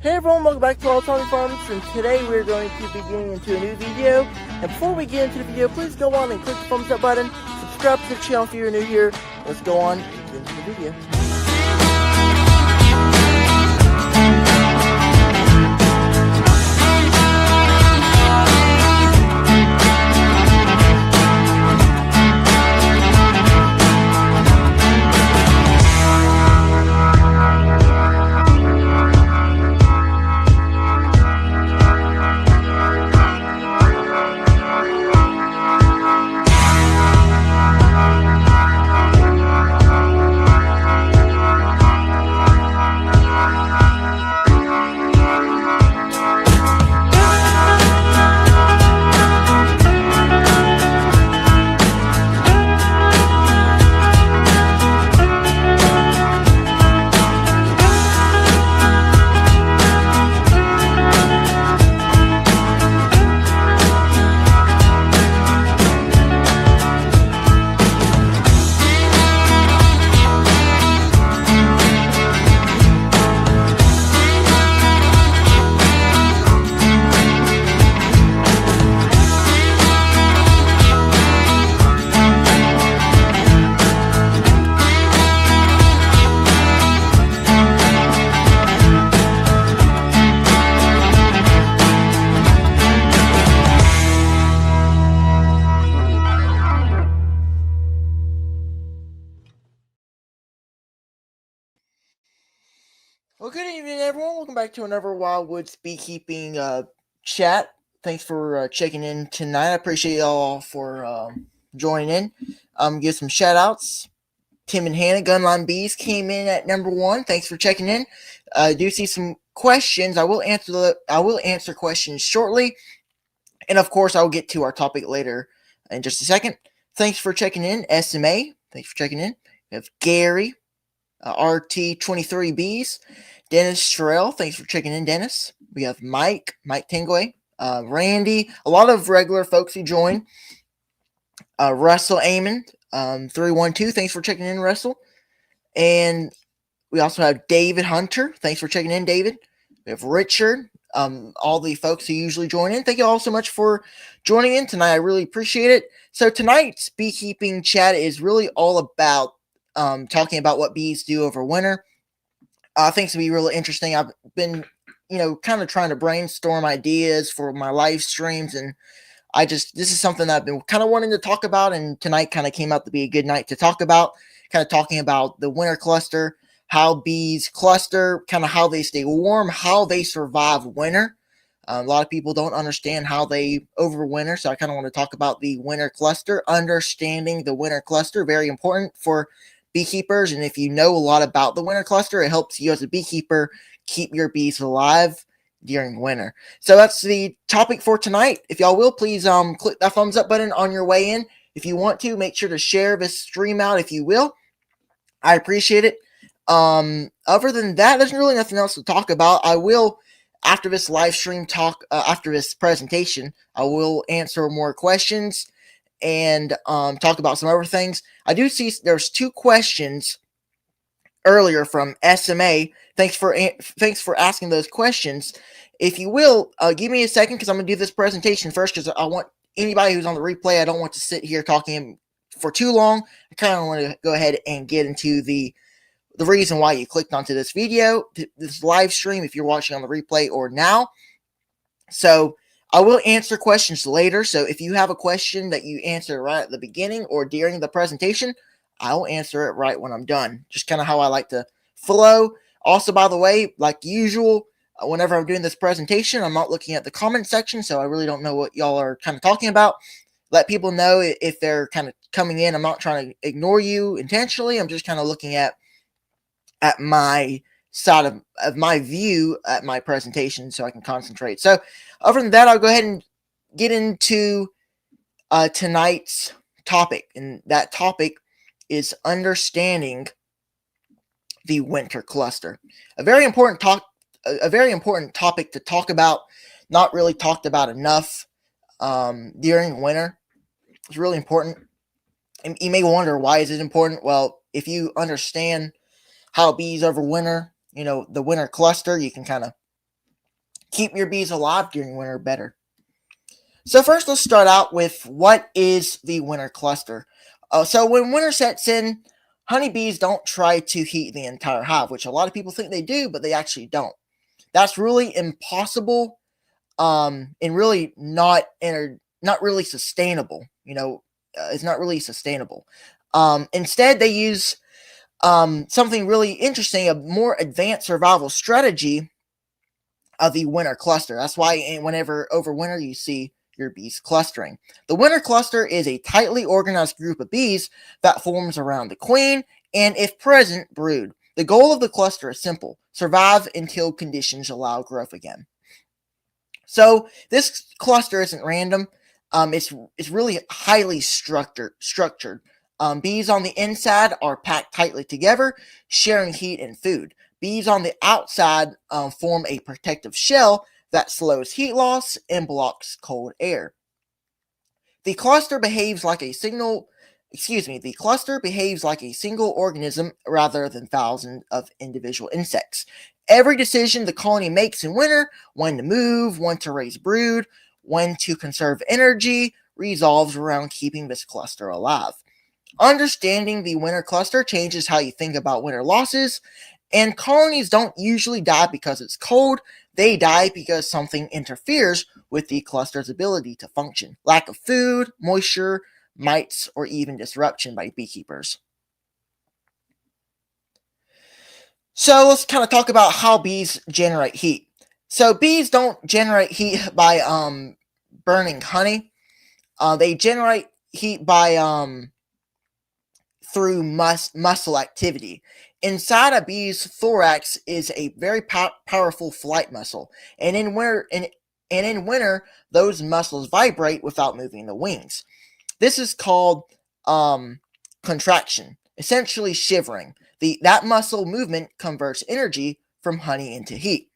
Hey everyone, welcome back to All Tommy Farms, and today we're going to be getting into a new video. And before we get into the video, please go on and click the thumbs up button, subscribe to the channel if you're new here. Let's go on and get into the video. Well, good evening, everyone. Welcome back to another Wildwoods beekeeping chat. Thanks for checking in tonight. I appreciate y'all for joining in. Give some shout outs. Tim and Hannah, Gunline Bees, came in at number 1. Thanks for checking in. I do see some questions. I will answer questions shortly, and of course, I will get to our topic later in just a second. Thanks for checking in, SMA. Thanks for checking in. We have Gary, RT23Bs, Dennis Sherrill. Thanks for checking in, Dennis. We have Mike Tingway, Randy, a lot of regular folks who join. Russell Amon, 312. Thanks for checking in, Russell. And we also have David Hunter. Thanks for checking in, David. We have Richard, all the folks who usually join in. Thank you all so much for joining in tonight. I really appreciate it. So tonight's beekeeping chat is really all about talking about what bees do over winter. I think it's going to be really interesting. I've been, kind of trying to brainstorm ideas for my live streams, and this is something that I've been kind of wanting to talk about, and tonight kind of came out to be a good night to talk about, kind of talking about the winter cluster, how bees cluster, kind of how they stay warm, how they survive winter. A lot of people don't understand how they overwinter, so I kind of want to talk about the winter cluster, understanding the winter cluster, very important for beekeepers. And if you know a lot about the winter cluster, it helps you as a beekeeper keep your bees alive during winter. So that's the topic for tonight. If y'all will, please click that thumbs up button on your way in. If you want to, make sure to share this stream out if you will. I appreciate it. Other than that, there's really nothing else to talk about. I will, after this live stream talk, after this presentation, I will answer more questions and talk about some other things. I do see there's 2 questions earlier from SMA. Thanks for asking those questions. If you will, give me a second because I'm going to do this presentation first because I want anybody who's on the replay, I don't want to sit here talking for too long. I kind of want to go ahead and get into the reason why you clicked onto this video, this live stream, if you're watching on the replay or now. So I will answer questions later. So if you have a question that you answer right at the beginning or during the presentation, I will answer it right when I'm done. Just kind of how I like to flow. Also, by the way, like usual, whenever I'm doing this presentation, I'm not looking at the comment section, so I really don't know what y'all are kind of talking about. Let people know if they're kind of coming in. I'm not trying to ignore you intentionally. I'm just kind of looking at my side of my view at my presentation so I can concentrate. So other than that, I'll go ahead and get into tonight's topic. And that topic is understanding the winter cluster. A very important topic to talk about, not really talked about enough during winter. It's really important. And you may wonder, why is it important? Well, if you understand how bees overwinter, the winter cluster, you can kind of keep your bees alive during winter better. So first, let's start out with what is the winter cluster. So when winter sets in, honeybees don't try to heat the entire hive, which a lot of people think they do, but they actually don't. That's really impossible, and really not really sustainable. It's not really sustainable. Instead, they use something really interesting, a more advanced survival strategy of the winter cluster. That's why whenever over winter you see your bees clustering. The winter cluster is a tightly organized group of bees that forms around the queen and, if present, brood. The goal of the cluster is simple: survive until conditions allow growth again. So this cluster isn't random. It's really highly structured. Bees on the inside are packed tightly together, sharing heat and food. Bees on the outside form a protective shell that slows heat loss and blocks cold air. The cluster behaves like a the cluster behaves like a single organism rather than thousands of individual insects. Every decision the colony makes in winter, when to move, when to raise brood, when to conserve energy, revolves around keeping this cluster alive. Understanding the winter cluster changes how you think about winter losses, and colonies don't usually die because it's cold. They die because something interferes with the cluster's ability to function. Lack of food, moisture, mites, or even disruption by beekeepers. So let's kind of talk about how bees generate heat. So bees don't generate heat by burning honey. They generate heat by through muscle activity. Inside a bee's thorax is a very powerful flight muscle, and in winter, those muscles vibrate without moving the wings. This is called contraction, essentially shivering. That muscle movement converts energy from honey into heat.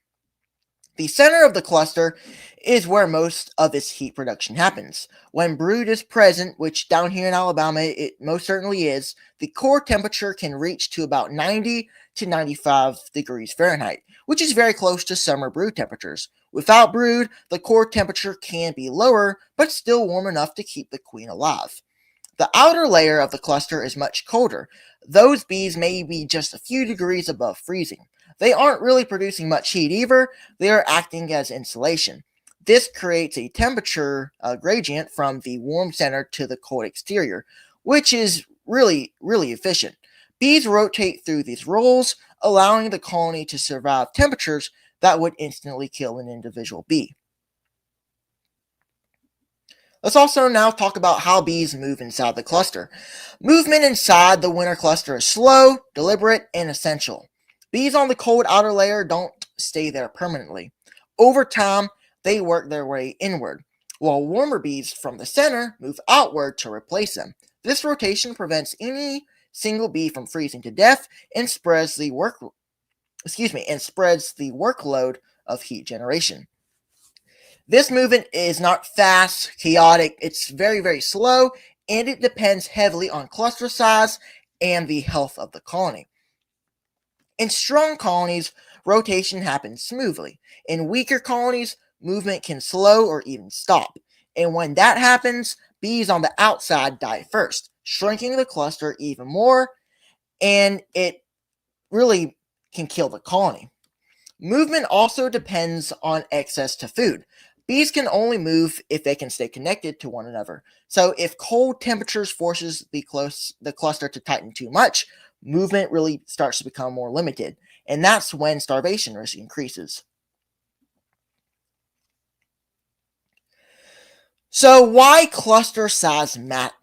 The center of the cluster is where most of its heat production happens. When brood is present, which down here in Alabama it most certainly is, the core temperature can reach to about 90 to 95 degrees Fahrenheit, which is very close to summer brood temperatures. Without brood, the core temperature can be lower, but still warm enough to keep the queen alive. The outer layer of the cluster is much colder. Those bees may be just a few degrees above freezing. They aren't really producing much heat either. They are acting as insulation. This creates a temperature gradient from the warm center to the cold exterior, which is really efficient. Bees rotate through these roles, allowing the colony to survive temperatures that would instantly kill an individual bee. Let's also now talk about how bees move inside the cluster. Movement inside the winter cluster is slow, deliberate, and essential. Bees on the cold outer layer don't stay there permanently. Over time, they work their way inward, while warmer bees from the center move outward to replace them. This rotation prevents any single bee from freezing to death and spreads the workload of heat generation. This movement is not fast, chaotic, it's very slow, and it depends heavily on cluster size and the health of the colony. In strong colonies, rotation happens smoothly. In weaker colonies, movement can slow or even stop. And when that happens, bees on the outside die first, shrinking the cluster even more, and it really can kill the colony. Movement also depends on access to food. Bees can only move if they can stay connected to one another. So if cold temperatures forces the cluster to tighten too much, movement really starts to become more limited. And that's when starvation risk increases. So why the cluster size matters?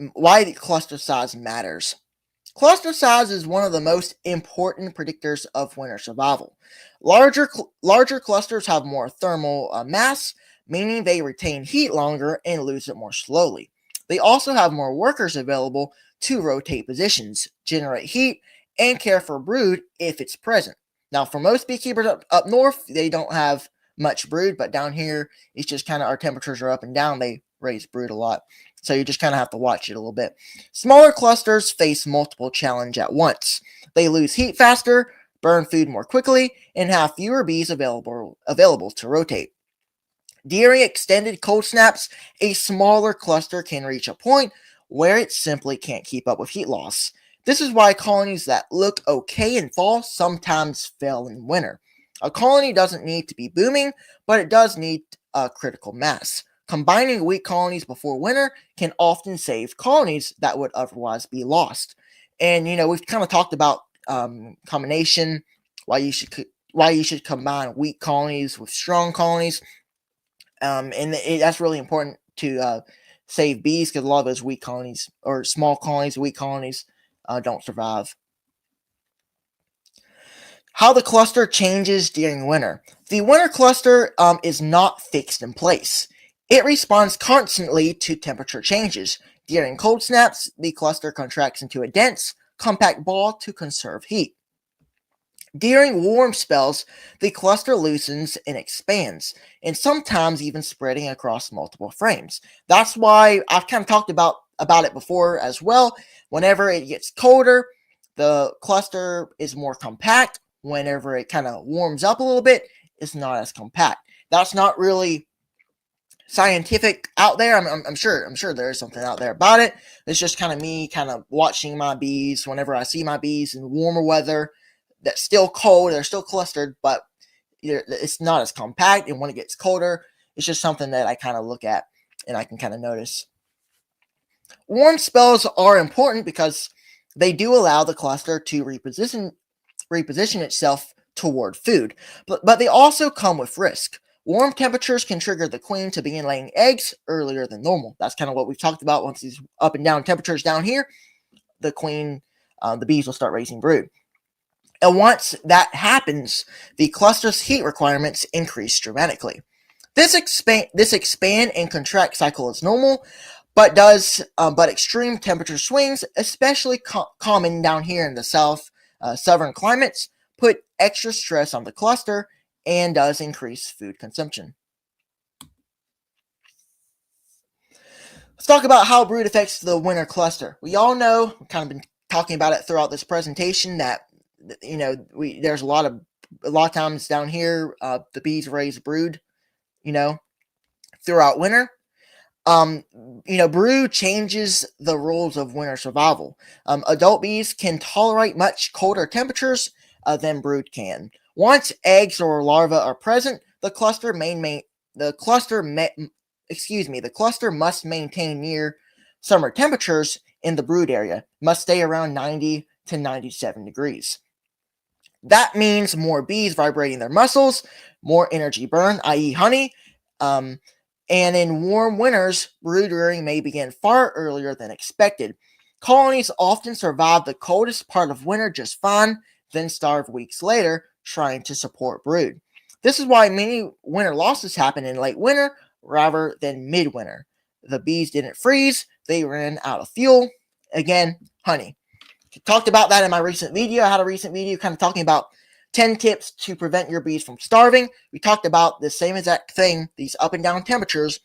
Cluster size is one of the most important predictors of winter survival. Larger clusters have more thermal mass, meaning they retain heat longer and lose it more slowly. They also have more workers available to rotate positions, generate heat, and care for brood if it's present. Now, for most beekeepers up north, they don't have much brood, but down here, it's just kind of our temperatures are up and down. They raise brood a lot. So you just kind of have to watch it a little bit. Smaller clusters face multiple challenges at once. They lose heat faster, burn food more quickly, and have fewer bees available to rotate. During extended cold snaps, a smaller cluster can reach a point where it simply can't keep up with heat loss. This is why colonies that look okay in fall sometimes fail in winter. A colony doesn't need to be booming, but it does need a critical mass. Combining weak colonies before winter can often save colonies that would otherwise be lost. And we've kind of talked about combination, why you should combine weak colonies with strong colonies, and that's really important to save bees, because a lot of those weak colonies or small colonies, weak colonies, don't survive. How the cluster changes during winter. The winter cluster is not fixed in place. It responds constantly to temperature changes. During cold snaps, the cluster contracts into a dense, compact ball to conserve heat. During warm spells, the cluster loosens and expands, and sometimes even spreading across multiple frames. That's why I've kind of talked about it before as well. Whenever it gets colder, the cluster is more compact. Whenever it kind of warms up a little bit, it's not as compact. That's not really scientific out there. I'm sure there is something out there about it. It's just kind of me kind of watching my bees. Whenever I see my bees in warmer weather that's still cold, they're still clustered, but it's not as compact. And when it gets colder, it's just something that I kind of look at and I can kind of notice. Warm spells are important because they do allow the cluster to reposition itself toward food, but they also come with risk. Warm temperatures can trigger the queen to begin laying eggs earlier than normal. That's kind of what we've talked about. Once these up and down temperatures down here, the bees will start raising brood. And once that happens, the cluster's heat requirements increase dramatically. This expand and contract cycle is normal, but extreme temperature swings, especially common down here in the southern climates, put extra stress on the cluster and does increase food consumption. Let's talk about how brood affects the winter cluster. We all know, we've kind of been talking about it throughout this presentation, that there's a lot of times down here the bees raise brood, throughout winter. Brood changes the rules of winter survival. Adult bees can tolerate much colder temperatures than brood can. Once eggs or larvae are present, the cluster must maintain near summer temperatures in the brood area. Must stay around 90 to 97 degrees. That means more bees vibrating their muscles, more energy burn, i.e. honey. And in warm winters, brood rearing may begin far earlier than expected. Colonies often survive the coldest part of winter just fine, then starve weeks later, trying to support brood. This is why many winter losses happen in late winter rather than midwinter. The bees didn't freeze, they ran out of fuel. Again, honey. Talked about that in my recent video. I had a recent video kind of talking about 10 tips to prevent your bees from starving. We talked about the same exact thing, these up and down temperatures.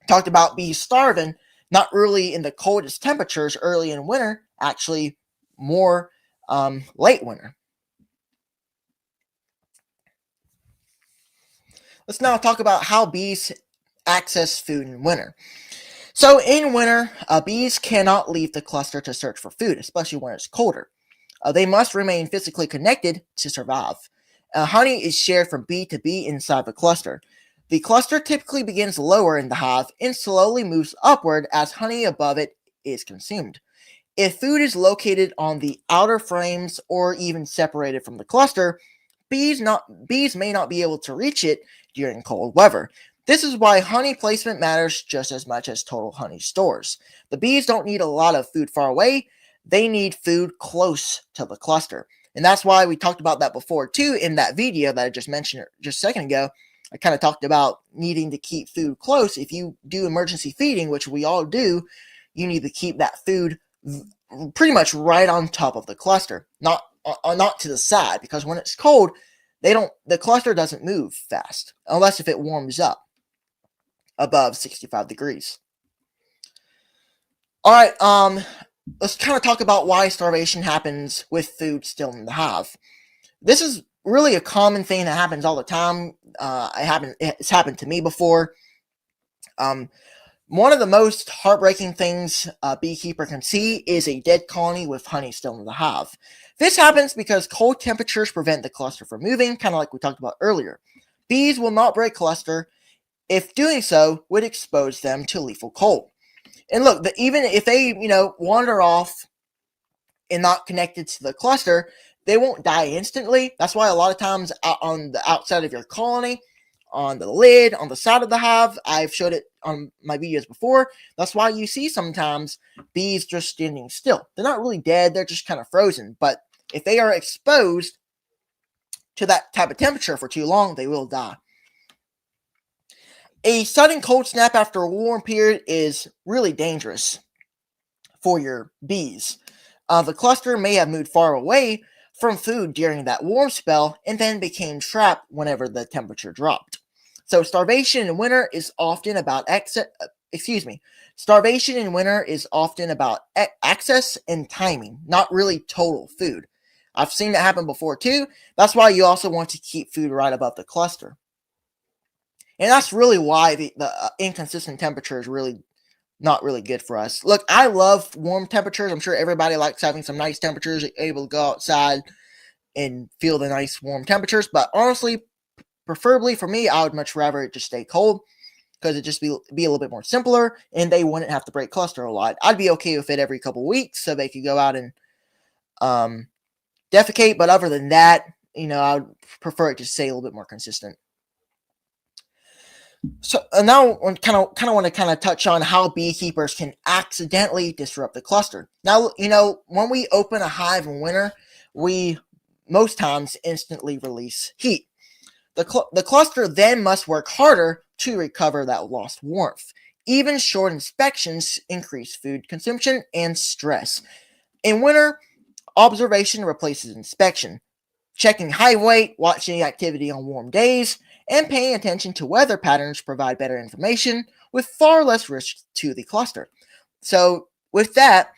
Talked about bees starving, not really in the coldest temperatures early in winter, actually more late winter. Let's now talk about how bees access food in winter. So in winter, bees cannot leave the cluster to search for food, especially when it's colder. They must remain physically connected to survive. Honey is shared from bee to bee inside the cluster. The cluster typically begins lower in the hive and slowly moves upward as honey above it is consumed. If food is located on the outer frames or even separated from the cluster, bees may not be able to reach it during cold weather. This is why honey placement matters just as much as total honey stores. The bees don't need a lot of food far away. They need food close to the cluster. And that's why we talked about that before too in that video that I just mentioned just a second ago. I kind of talked about needing to keep food close. If you do emergency feeding, which we all do, you need to keep that food pretty much right on top of the cluster, not to the side, because when it's cold, the cluster doesn't move fast unless if it warms up above 65 degrees. All right, let's kind of talk about why starvation happens with food still in the hive. This is really a common thing that happens all the time. It's happened to me before. One of the most heartbreaking things a beekeeper can see is a dead colony with honey still in the hive. This happens because cold temperatures prevent the cluster from moving, kind of like we talked about earlier. Bees will not break cluster if doing so would expose them to lethal cold. And look, even if they, wander off and not connected to the cluster, they won't die instantly. That's why a lot of times out on the outside of your colony, on the lid, on the side of the hive, I've showed it on my videos before. That's why you see sometimes bees just standing still. They're not really dead, they're just kind of frozen. But if they are exposed to that type of temperature for too long, they will die. A sudden cold snap after a warm period is really dangerous for your bees. The cluster may have moved far away from food during that warm spell and then became trapped whenever the temperature dropped. So starvation in winter is often about Starvation in winter is often about access and timing, not really total food. I've seen that happen before too. That's why you also want to keep food right above the cluster. And that's really why the inconsistent temperature is really not really good for us. Look, I love warm temperatures. I'm sure everybody likes having some nice temperatures, able to go outside and feel the nice warm temperatures. But honestly, preferably for me, I would much rather it just stay cold because it just be a little bit more simpler and they wouldn't have to break cluster a lot. I'd be okay with it every couple weeks so they could go out and defecate. But other than that, I would prefer it to stay a little bit more consistent. So now I kind of want to touch on how beekeepers can accidentally disrupt the cluster. Now, when we open a hive in winter, we most times instantly release heat. The cluster then must work harder to recover that lost warmth. Even short inspections increase food consumption and stress. In winter, observation replaces inspection. Checking hive weight, watching activity on warm days, and paying attention to weather patterns provide better information with far less risk to the cluster. So with that,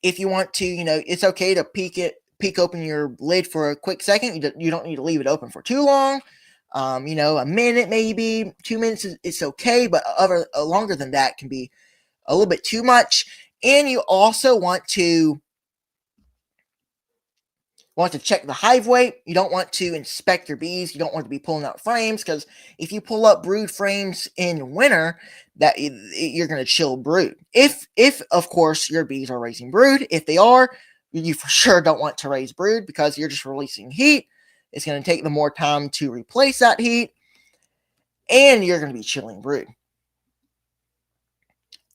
if you want to, it's okay to peek open your lid for a quick second. You don't need to leave it open for too long. A minute, maybe 2 minutes it's okay, but longer than that can be a little bit too much. And you also want to check the hive weight. You don't want to inspect your bees. You don't want to be pulling out frames, because if you pull up brood frames in winter, that you're going to chill brood. If of course your bees are raising brood. If they are, you for sure don't want to raise brood because you're just releasing heat. It's going to take them more time to replace that heat, and you're going to be chilling brood.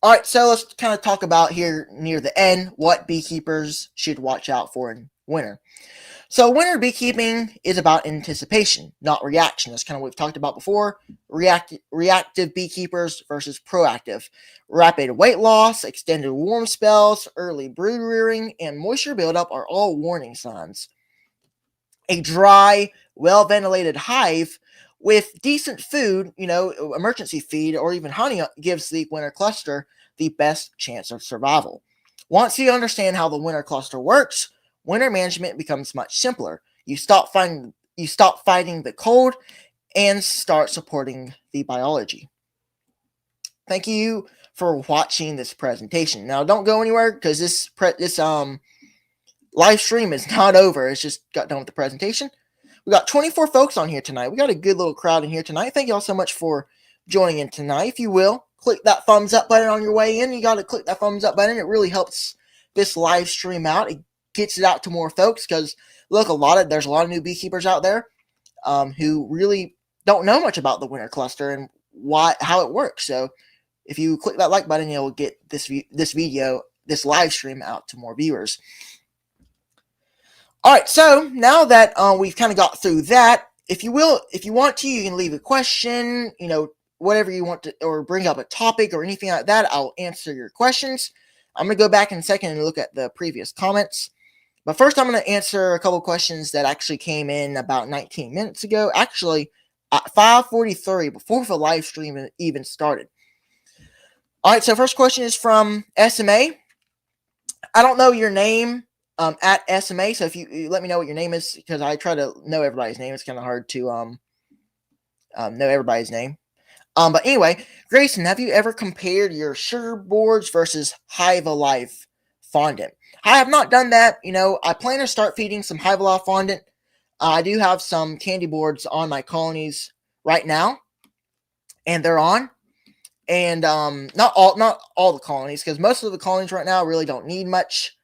All right, so let's kind of talk about here near the end what beekeepers should watch out for in winter. So winter beekeeping is about anticipation, not reaction. That's kind of what we've talked about before. Reactive beekeepers versus proactive. Rapid weight loss, extended warm spells, early brood rearing, and moisture buildup are all warning signs. A dry, well-ventilated hive with decent food, emergency feed or even honey gives the winter cluster the best chance of survival. Once you understand how the winter cluster works, winter management becomes much simpler. You stop fighting the cold and start supporting the biology. Thank you for watching this presentation. Now don't go anywhere because this live stream is not over. It's just got done with the presentation. We got 24 folks on here tonight. We got a good little crowd in here tonight. Thank you all so much for joining in tonight. If you will, click that thumbs up button on your way in. You got to click that thumbs up button. It really helps this live stream out. It gets it out to more folks because, look, there's a lot of new beekeepers out there who really don't know much about the winter cluster and how it works. So if you click that like button, you'll get this live stream out to more viewers. All right, so now that we've kind of got through that, if you want to, you can leave a question, whatever you want to, or bring up a topic or anything like that. I'll answer your questions. I'm going to go back in a second and look at the previous comments. But first, I'm going to answer a couple questions that actually came in about 19 minutes ago. Actually, at 5:43, before the live stream even started. All right, so first question is from SMA. I don't know your name, at SMA. So if you let me know what your name is, because I try to know everybody's name. It's kind of hard to know everybody's name. But anyway, Grayson, have you ever compared your sugar boards versus Hive Alive fondant? I have not done that. I plan to start feeding some Hive Alive fondant. I do have some candy boards on my colonies right now, and they're on. And not all the colonies, because most of the colonies right now really don't need much,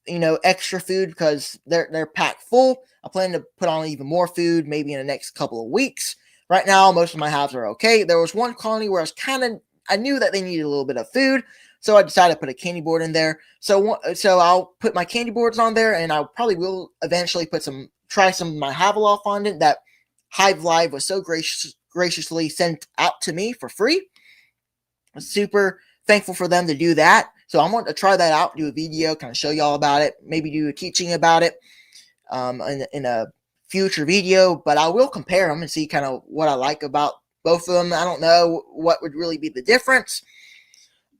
extra food, because they're packed full. I plan to put on even more food maybe in the next couple of weeks. Right now, most of my hives are okay. There was one colony where I knew that they needed a little bit of food, so I decided to put a candy board in there. So I'll put my candy boards on there, and I probably will eventually try some of my Havelock fondant that Hive Live was so graciously sent out to me for free. I'm super thankful for them to do that. So I'm going to try that out, do a video, kind of show y'all about it, maybe do a teaching about it in a future video. But I will compare them and see kind of what I like about both of them. I don't know what would really be the difference.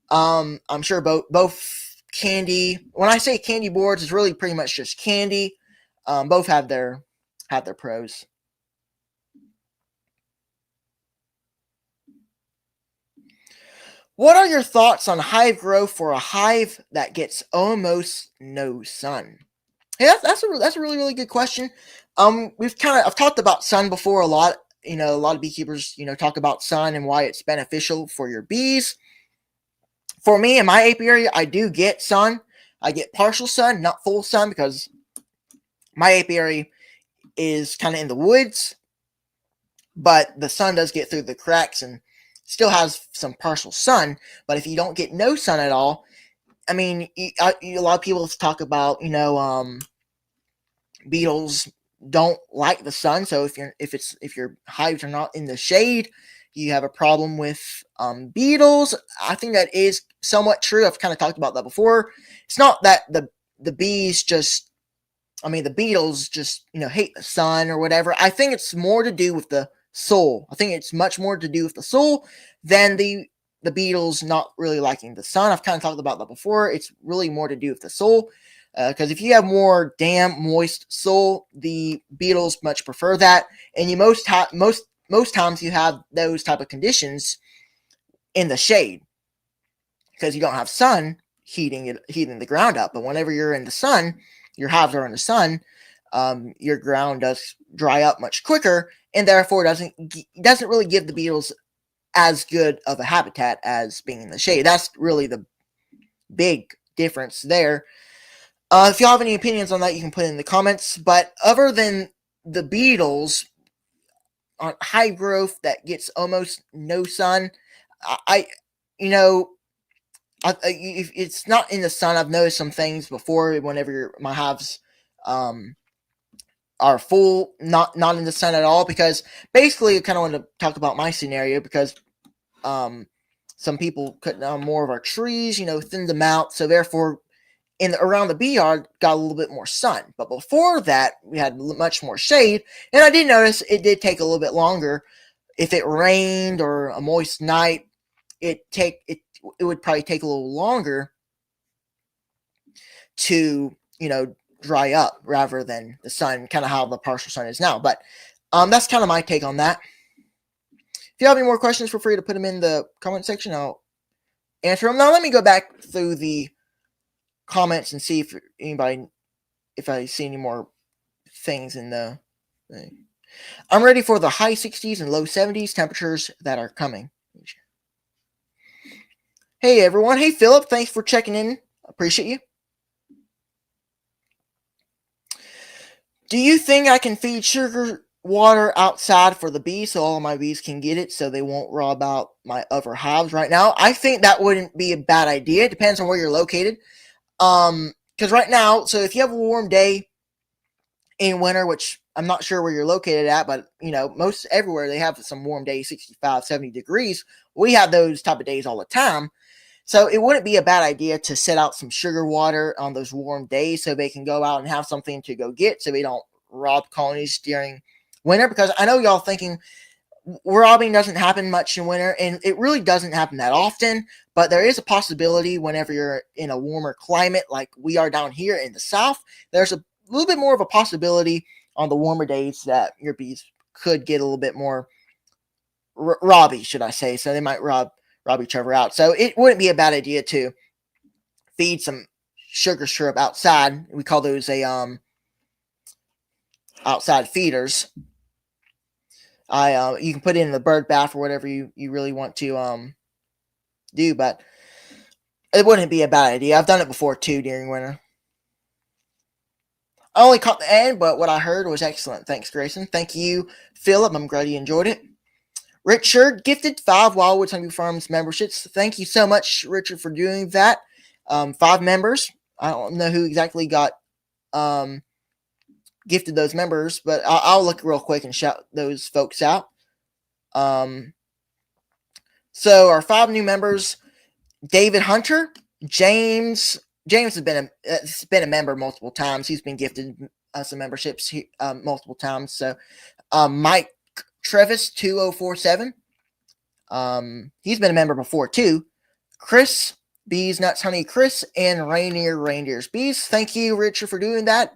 I'm sure both candy. When I say candy boards, it's really pretty much just candy. Both have their pros. What are your thoughts on hive growth for a hive that gets almost no sun? Yeah, that's a really really good question. I've talked about sun before a lot. A lot of beekeepers talk about sun and why it's beneficial for your bees. For me in my apiary, I do get sun. I get partial sun, not full sun, because my apiary is kind of in the woods, but the sun does get through the cracks and still has some partial sun. But if you don't get no sun at all, I mean, a lot of people talk about beetles don't like the sun. So if your hives are not in the shade, you have a problem with beetles. I think that is somewhat true. I've kind of talked about that before. It's not that the bees just, the beetles just hate the sun or whatever. I think it's more to do with the soul. I think it's much more to do with the soul than the beetles not really liking the sun. I've kind of talked about that before. It's really more to do with the soul. Because if you have more damp, moist soil, the beetles much prefer that, and most times you have those type of conditions in the shade, because you don't have sun heating the ground up. But whenever you're in the sun, your hives are in the sun, your ground does dry up much quicker, and therefore doesn't really give the beetles as good of a habitat as being in the shade. That's really the big difference there. If y'all have any opinions on that, you can put it in the comments. But other than the beetles on high growth that gets almost no sun, if it's not in the sun, I've noticed some things before. Whenever my hives are full, not in the sun at all, because basically I kind of want to talk about my scenario, because some people cut down more of our trees, thinned them out, so therefore around the bee yard got a little bit more sun. But before that, we had much more shade, and I did notice it did take a little bit longer. If it rained or a moist night, it would probably take a little longer to dry up rather than the sun, kind of how the partial sun is now. But that's kind of my take on that. If you have any more questions, feel free to put them in the comment section. I'll answer them. Now let me go back through the comments and see if I see any more things in the thing. I'm ready for the high 60s and low 70s temperatures that are coming. Hey everyone. Hey Philip, thanks for checking in. Appreciate you. Do you think I can feed sugar water outside for the bees so all of my bees can get it, so they won't rob out my other hives right now? I think that wouldn't be a bad idea. It depends on where you're located. Because right now, so if you have a warm day in winter, which I'm not sure where you're located at, but most everywhere they have some warm days, 65, 70 degrees. We have those type of days all the time. So it wouldn't be a bad idea to set out some sugar water on those warm days so they can go out and have something to go get, so they don't rob colonies during winter. Because I know y'all thinking robbing doesn't happen much in winter, and it really doesn't happen that often. but there is a possibility whenever you're in a warmer climate like we are down here in the south, there's a little bit more of a possibility on the warmer days that your bees could get a little bit more robby, should I say. So they might rob each other out. So it wouldn't be a bad idea to feed some sugar syrup outside. We call those outside feeders. You can put it in the bird bath or whatever you really want to do, but it wouldn't be a bad idea. I've done it before too during winter. I only caught the end, but what I heard was excellent. Thanks, Grayson. Thank you, Philip. I'm glad you enjoyed it. Richard gifted 5 Wildwoods Honeybee Farms memberships. Thank you so much, Richard, for doing that. 5 members. I don't know who exactly got gifted those members, but I'll look real quick and shout those folks out. So our 5 new members: David Hunter, James. James has been a member multiple times. He's been gifted some memberships multiple times. So Mike Trevis 2047. He's been a member before too. Chris Bees Nuts Honey Chris and Rainier Reindeers Bees. Thank you, Richard, for doing that.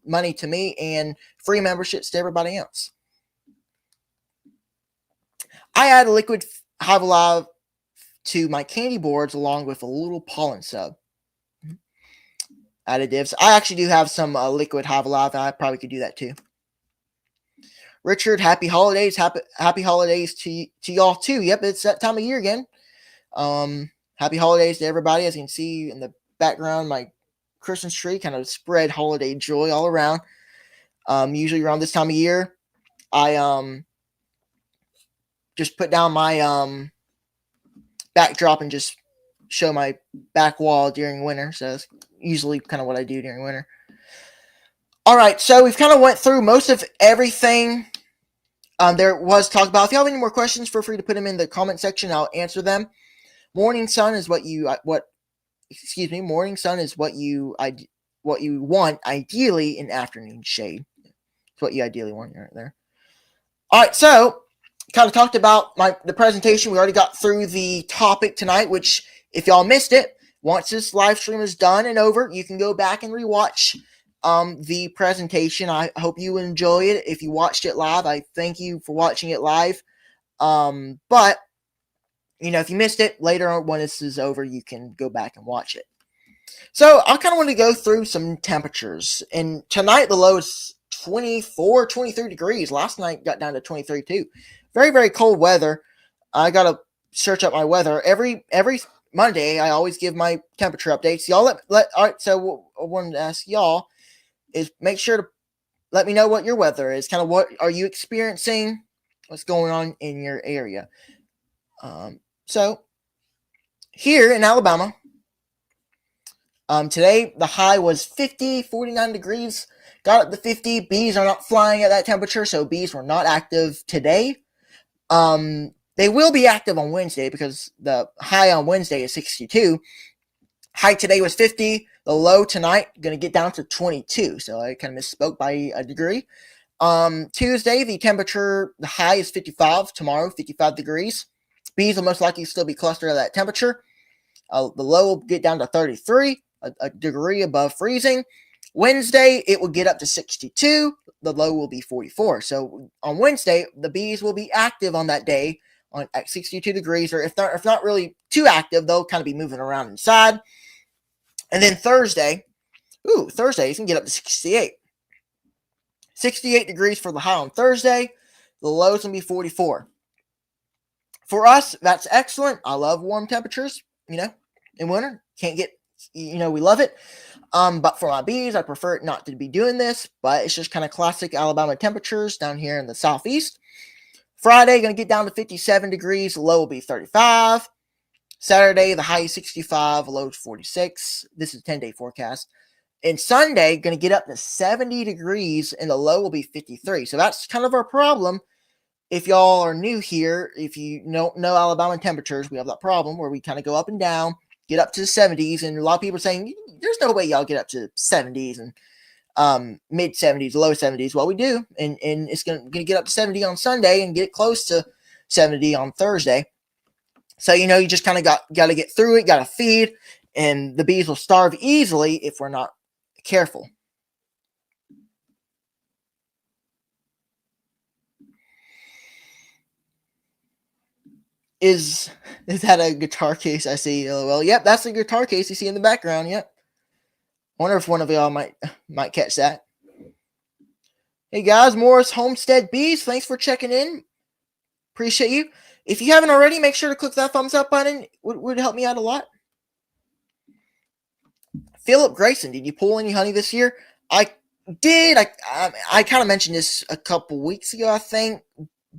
Money to me and free memberships to everybody else. I add a liquid Hive Alive to my candy boards along with a little pollen sub. Additives. I actually do have some liquid Hive Alive. I probably could do that too. Richard, happy holidays. Happy holidays to y'all too. Yep, it's that time of year again. Happy holidays to everybody. As you can see in the background, my Christmas tree kind of spread holiday joy all around. Usually around this time of year, I just put down my backdrop and just show my back wall during winter. So that's usually kind of what I do during winter. All right, so we've kind of went through most of everything there was talked about. If you have any more questions, feel free to put them in the comment section. I'll answer them. Morning sun is what you morning sun is what you want ideally in afternoon shade. It's what you ideally want right there. All right, so kind of talked about the presentation. We already got through the topic tonight, which if y'all missed it, once this live stream is done and over, you can go back and rewatch the presentation. I hope you enjoy it. If you watched it live, I thank you for watching it live. But if you missed it later on when this is over, you can go back and watch it. So I kind of want to go through some temperatures. And tonight the low is 24, 23 degrees. Last night got down to 23 too. Very, very cold weather. I got to search up my weather. Every Monday, I always give my temperature updates. Y'all all right, so what I wanted to ask y'all is make sure to let me know what your weather is. Kind of what are you experiencing? What's going on in your area? So here in Alabama, today the high was 49 degrees. Got up to 50. Bees are not flying at that temperature, so bees were not active today. They will be active on Wednesday because the high on Wednesday is 62. High today was 50. The low tonight going to get down to 22. So I kind of misspoke by a degree. Tuesday, the high is 55. Tomorrow, 55 degrees. Bees will most likely still be clustered at that temperature. The low will get down to 33, a degree above freezing. Wednesday, it will get up to 62. The low will be 44. So on Wednesday, the bees will be active on that day at 62 degrees, or if not really too active, they'll kind of be moving around inside. And then Thursday, you can get up to 68. 68 degrees for the high on Thursday. The low is going to be 44. For us, that's excellent. I love warm temperatures, in winter. Can't get, we love it. But for my bees, I prefer it not to be doing this, but it's just kind of classic Alabama temperatures down here in the southeast. Friday, going to get down to 57 degrees. The low will be 35. Saturday, the high is 65, low is 46. This is a 10-day forecast. And Sunday, going to get up to 70 degrees, and the low will be 53. So that's kind of our problem. If y'all are new here, if you don't know Alabama temperatures, we have that problem where we kind of go up and down, get up to the 70s, and a lot of people are saying, there's no way y'all get up to 70s and mid 70s, low 70s. Well, we do, and it's going to get up to 70 on Sunday and get close to 70 on Thursday. So, you just kind of got to get through it, got to feed, and the bees will starve easily if we're not careful. Is that a guitar case I see? Well, yep, that's a guitar case you see in the background. Yep. Wonder if one of y'all might catch that. Hey guys, Morris Homestead Bees, thanks for checking in. Appreciate you. If you haven't already, make sure to click that thumbs up button. Would help me out a lot. Philip Grayson, did you pull any honey this year? I did. I kind of mentioned this a couple weeks ago, I think.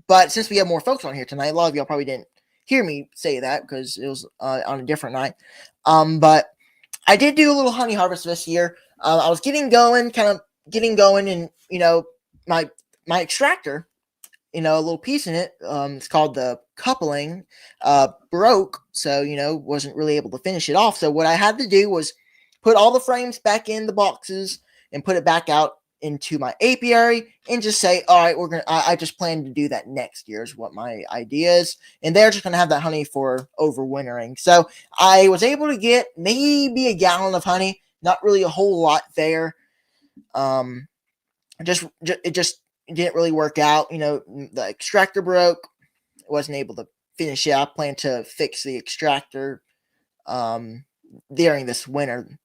But since we have more folks on here tonight, a lot of y'all probably didn't hear me say that because it was on a different night. But I did do a little honey harvest this year. I was getting going, and my extractor, a little piece in it. It's called the coupling, broke, so wasn't really able to finish it off. So what I had to do was put all the frames back in the boxes and put it back out into my apiary and just say, all right, I just plan to do that next year is what my idea is. And they're just going to have that honey for overwintering. So I was able to get maybe a gallon of honey, not really a whole lot there. It just didn't really work out. The extractor broke. I wasn't able to finish it. I plan to fix the extractor during this winter.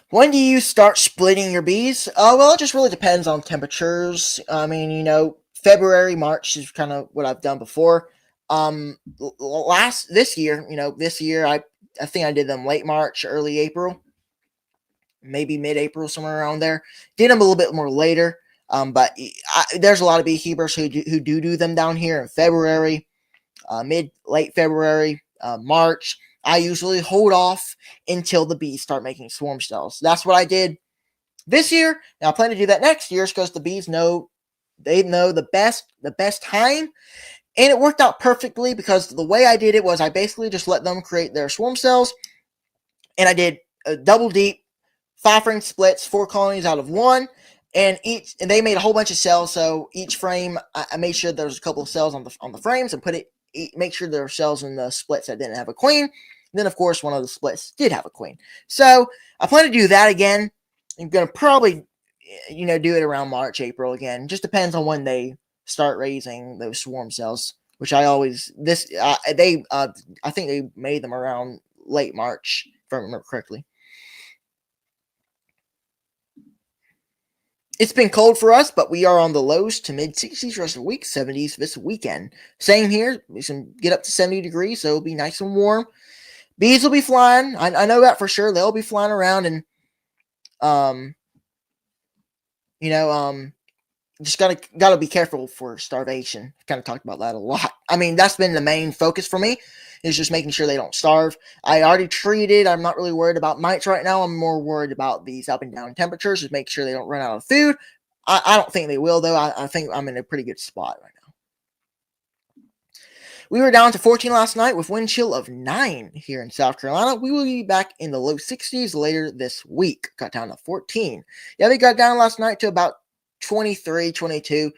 When do you start splitting your bees? Well, it just really depends on temperatures. I mean, February, March is kind of what I've done before. This year, I think I did them late March, early April, maybe mid-April, somewhere around there. Did them a little bit more later. But there's a lot of beekeepers who do them down here in February, late February, March. I usually hold off until the bees start making swarm cells. That's what I did this year. Now I plan to do that next year because the bees know the best time. And it worked out perfectly because the way I did it was I basically just let them create their swarm cells. And I did a double deep 5-frame splits, 4 colonies out of 1. And they made a whole bunch of cells. So each frame, I made sure there was a couple of cells on the frames and make sure there were cells in the splits that didn't have a queen. And then, of course, one of the splits did have a queen. So I plan to do that again. I'm going to probably, do it around March, April again. Just depends on when they start raising those swarm cells, which I think they made them around late March, if I remember correctly. It's been cold for us, but we are on the lows to mid-60s for the rest of the week, 70s this weekend. Same here. We can get up to 70 degrees, so it'll be nice and warm. Bees will be flying. I know that for sure. They'll be flying around, and just gotta be careful for starvation. Kind of talked about that a lot. I mean, that's been the main focus for me, is just making sure they don't starve. I already treated. I'm not really worried about mites right now. I'm more worried about these up and down temperatures, just make sure they don't run out of food. I don't think they will, though. I think I'm in a pretty good spot right now. We were down to 14 last night with wind chill of 9 here in South Carolina. We will be back in the low 60s later this week. Got down to 14. Yeah, they got down last night to about 23, 22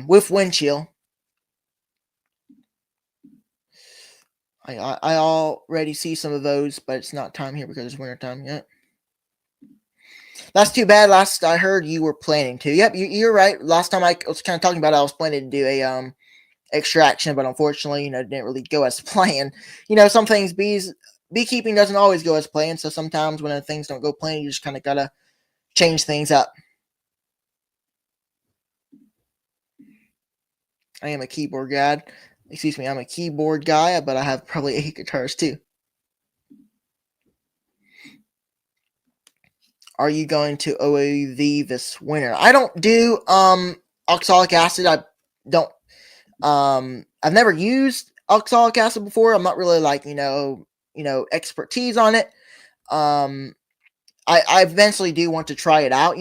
with wind chill. I already see some of those, but it's not time here because it's winter time yet. That's too bad. Last I heard, you were planning to. Yep, you're right. Last time I was kind of talking about it, I was planning to do a extraction, but unfortunately, it didn't really go as planned. Some things beekeeping doesn't always go as planned, so sometimes when things don't go planned, you just kind of gotta change things up. I am a keyboard guy. Excuse me, I'm a keyboard guy, but I have probably 8 guitars too. Are you going to OAV this winter? I don't do oxalic acid. I don't. I've never used oxalic acid before. I'm not really like expertise on it. I eventually do want to try it out.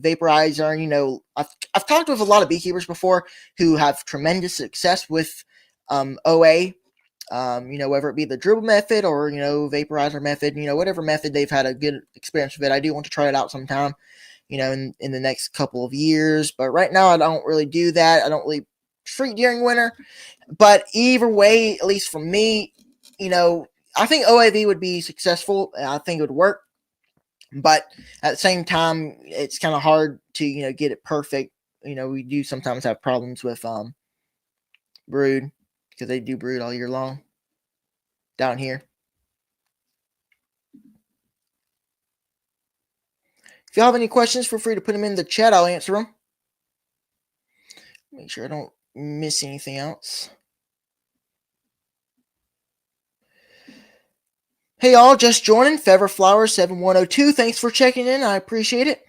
Vaporizer. I've talked with a lot of beekeepers before who have tremendous success with OA. Whether it be the dribble method or vaporizer method, whatever method they've had a good experience with it. I do want to try it out sometime. in the next couple of years. But right now, I don't really do that. I don't really treat during winter. But either way, at least for me, I think OAV would be successful. I think it would work. But at the same time, it's kind of hard to, get it perfect. We do sometimes have problems with brood because they do brood all year long down here. If you have any questions, feel free to put them in the chat. I'll answer them. Make sure I don't miss anything else. Hey, y'all, just joining. Featherflower 7102. Thanks for checking in. I appreciate it.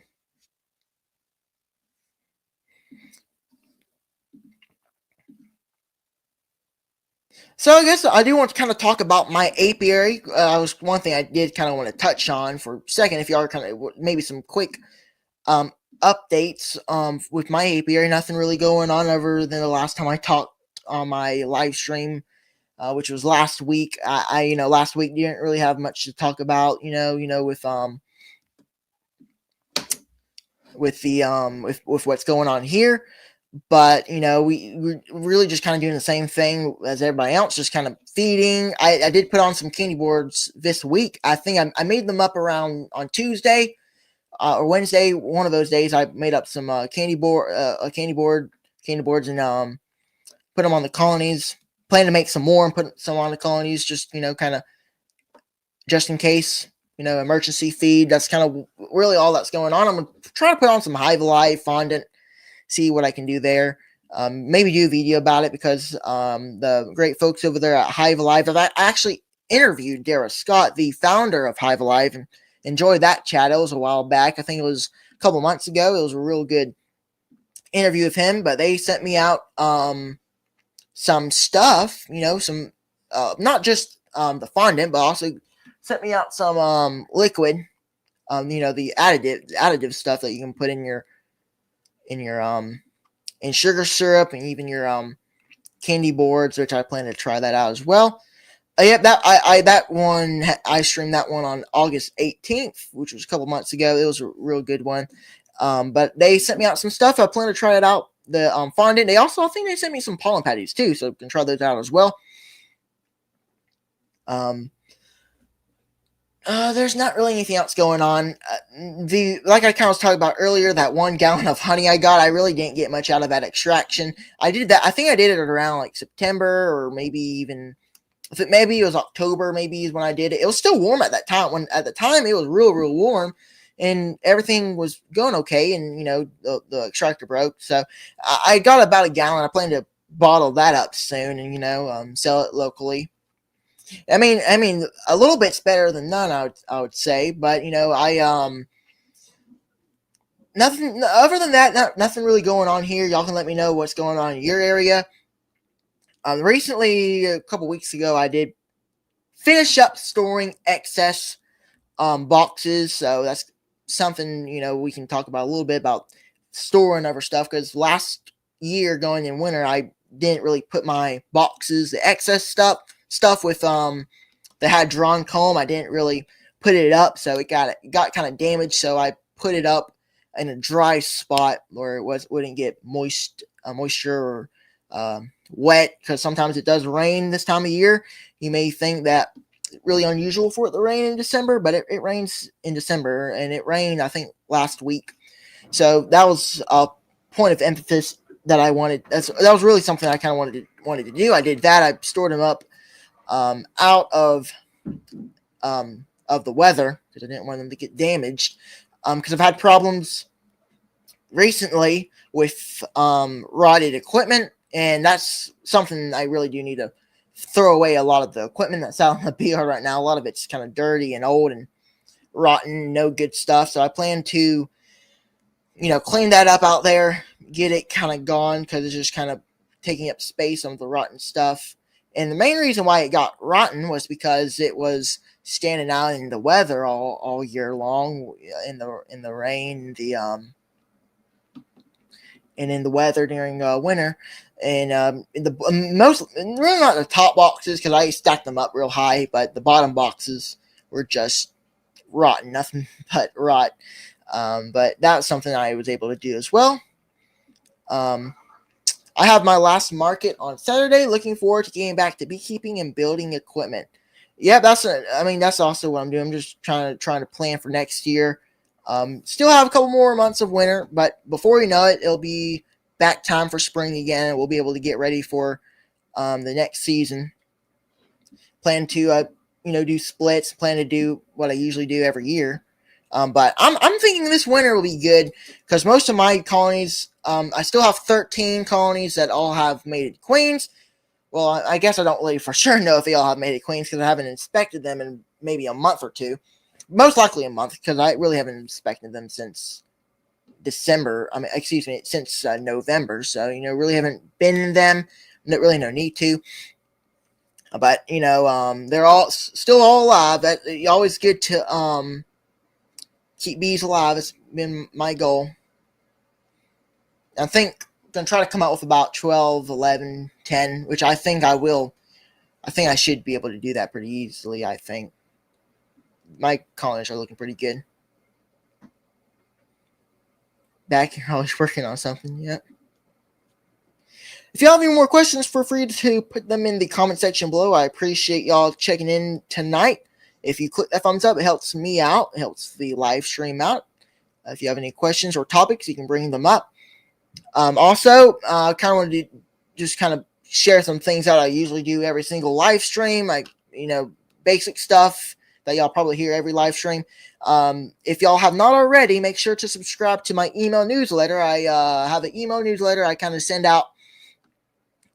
So I guess I do want to kind of talk about my apiary. Was one thing I did kind of want to touch on for a second. If y'all are kind of maybe some quick updates with my apiary. Nothing really going on other than the last time I talked on my live stream, which was last week. I last week didn't really have much to talk about. With what's going on here. But we're really just kind of doing the same thing as everybody else, just kind of feeding. I did put on some candy boards this week. I think I made them up around on Tuesday or Wednesday. One of those days, I made up some candy boards, and put them on the colonies. Plan to make some more and put some on the colonies, just kind of just in case. Emergency feed. That's kind of really all that's going on. I'm gonna try to put on some Hive Alive fondant, see what I can do there. Maybe do a video about it because the great folks over there at Hive Alive, I actually interviewed Dara Scott, the founder of Hive Alive, and enjoyed that chat. It was a while back. I think it was a couple months ago. It was a real good interview with him, but they sent me out some stuff, some not just the fondant, but also sent me out some liquid, the additive stuff that you can put in your in sugar syrup and even your candy boards, which I plan to try that out as well. Yep, that one I streamed that one on August 18th, which was a couple months ago. It was a real good one. But they sent me out some stuff. I plan to try it out. The fondant. They also, I think they sent me some pollen patties too, so I can try those out as well. There's not really anything else going on. Like I kind of was talking about earlier, that 1 gallon of honey I got, I really didn't get much out of that extraction. I did that. I think I did it around like September, or maybe even maybe it was October. Maybe is when I did it. It was still warm at that time. At the time it was real warm, and everything was going okay. And the extractor broke, so I got about 1 gallon. I plan to bottle that up soon, and sell it locally. I mean, a little bit's better than none, I would say, but nothing other than that. Nothing really going on here. Y'all can let me know what's going on in your area. Recently, a couple weeks ago, I did finish up storing excess boxes, so that's something we can talk about a little bit about storing other stuff, because last year going in winter, I didn't really put my boxes, the excess stuff with that had drawn comb. I didn't really put it up, so it got kind of damaged. So I put it up in a dry spot where it wouldn't get moisture or wet, because sometimes it does rain this time of year. You may think that it's really unusual for it to rain in December, but it rains in December, and it rained, I think, last week. So that was a point of emphasis that I wanted. That was really something I kind of wanted to do. I did that. I stored them up out of the weather, because I didn't want them to get damaged. Because I've had problems recently with rotted equipment, and that's something I really do need to throw away. A lot of the equipment that's out in the BR right now, a lot of it's kind of dirty and old and rotten, no good stuff. So I plan to, clean that up out there, get it kind of gone, because it's just kind of taking up space on the rotten stuff. And the main reason why it got rotten was because it was standing out in the weather all year long, in the rain, and in the weather during winter. And really not the top boxes, because I stacked them up real high, but the bottom boxes were just rotten, nothing but rot. But that's something I was able to do as well. Um, I have my last market on Saturday. Looking forward to getting back to beekeeping and building equipment. Yeah, that's also what I'm doing. I'm just trying to plan for next year. Still have a couple more months of winter, but before you know it, it'll be back time for spring again, and we'll be able to get ready for the next season. Plan to do splits. Plan to do what I usually do every year. But I'm thinking this winter will be good because most of my colonies, I still have 13 colonies that all have mated queens. Well, I guess I don't really for sure know if they all have mated queens because I haven't inspected them in maybe a month or two. Most likely a month because I really haven't inspected them since December. I mean, excuse me, since November. So really haven't been in them. Really no need to. But they're all still all alive. That always good to keep bees alive. It's been my goal. I think I'm going to try to come out with about 12, 11, 10, which I think I will. I think I should be able to do that pretty easily, I think. My colonies are looking pretty good. Back here, I was working on something, yep. If you have any more questions, feel free to put them in the comment section below. I appreciate y'all checking in tonight. If you click that thumbs up, it helps me out. It helps the live stream out. If you have any questions or topics, you can bring them up. Also, I kind of wanted to just kind of share some things that I usually do every single live stream, like basic stuff that y'all probably hear every live stream. If y'all have not already, make sure to subscribe to my email newsletter. I have an email newsletter. I kind of send out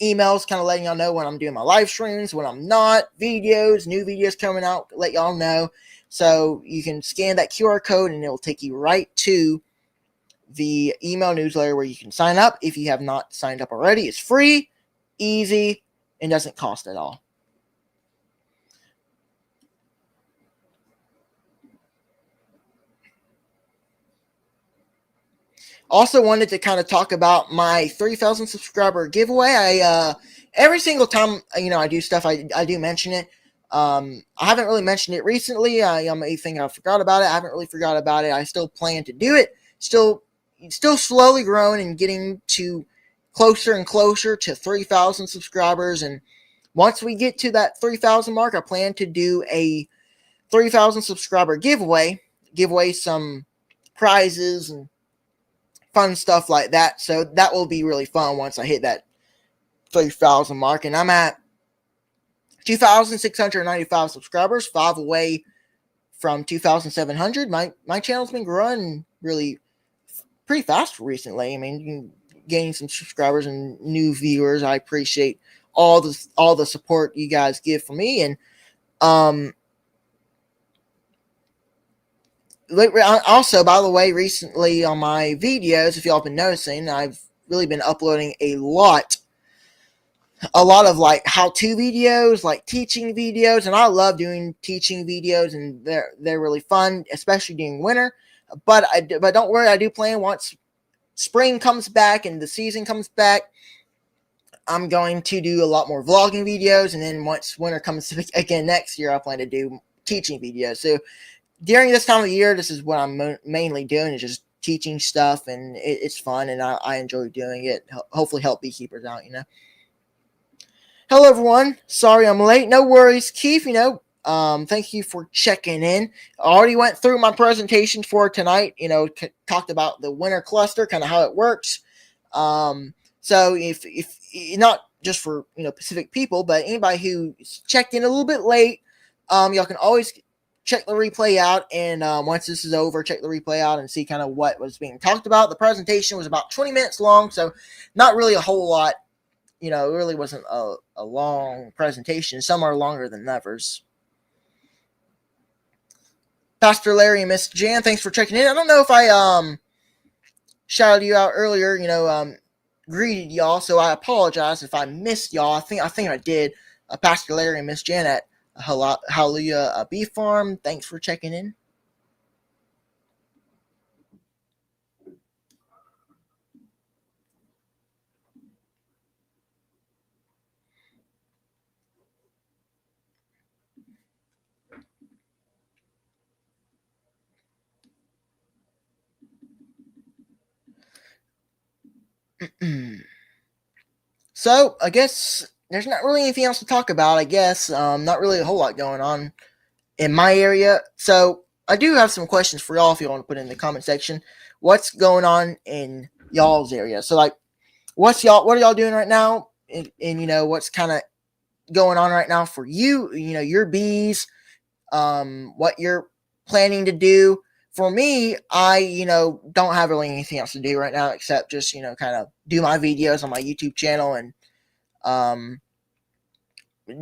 emails kind of letting y'all know when I'm doing my live streams, when I'm not, videos, new videos coming out, let y'all know. So you can scan that QR code and it'll take you right to the email newsletter where you can sign up. If you have not signed up already, it's free, easy, and doesn't cost at all. Also wanted to kind of talk about my 3,000 subscriber giveaway. I every single time I do stuff, I do mention it. I haven't really mentioned it recently. I may think I forgot about it. I haven't really forgot about it. I still plan to do it. Still slowly growing and getting to closer and closer to 3,000 subscribers. And once we get to that 3,000 mark, I plan to do a 3,000 subscriber giveaway. Give away some prizes and fun stuff like that. So that will be really fun once I hit that 3,000 mark. And I'm at 2,695 subscribers, 5 away from 2,700. My channel's been growing really pretty fast recently. I mean, gaining some subscribers and new viewers. I appreciate all the support you guys give for me. And also, by the way, recently on my videos, if y'all have been noticing, I've really been uploading a lot of like how-to videos, like teaching videos, and I love doing teaching videos, and they're really fun, especially during winter. But don't worry, I do plan once spring comes back and the season comes back, I'm going to do a lot more vlogging videos, and then once winter comes again next year, I plan to do teaching videos. So during this time of year, this is what I'm mainly doing, is just teaching stuff, and it's fun, and I enjoy doing it. Hopefully help beekeepers out, Hello, everyone. Sorry I'm late. No worries, Keith. Thank you for checking in. I already went through my presentation for tonight. Talked about the winter cluster, kind of how it works. So if not just for Pacific people, but anybody who checked in a little bit late, y'all can always check the replay out, and once this is over, check the replay out and see kind of what was being talked about. The presentation was about 20 minutes long, so not really a whole lot. It really wasn't a long presentation. Some are longer than others. Pastor Larry and Miss Jan, thanks for checking in. I don't know if I shouted you out earlier, greeted y'all, so I apologize if I missed y'all. I think I did. Pastor Larry and Miss Jan at Hallelujah Bee Farm, thanks for checking in. So I guess there's not really anything else to talk about. I guess not really a whole lot going on in my area. So I do have some questions for y'all if you want to put in the comment section. What's going on in y'all's area? So like, what are y'all doing right now? And what's kind of going on right now for you? Your bees. What you're planning to do. For me, I don't have really anything else to do right now except just kind of do my videos on my YouTube channel and um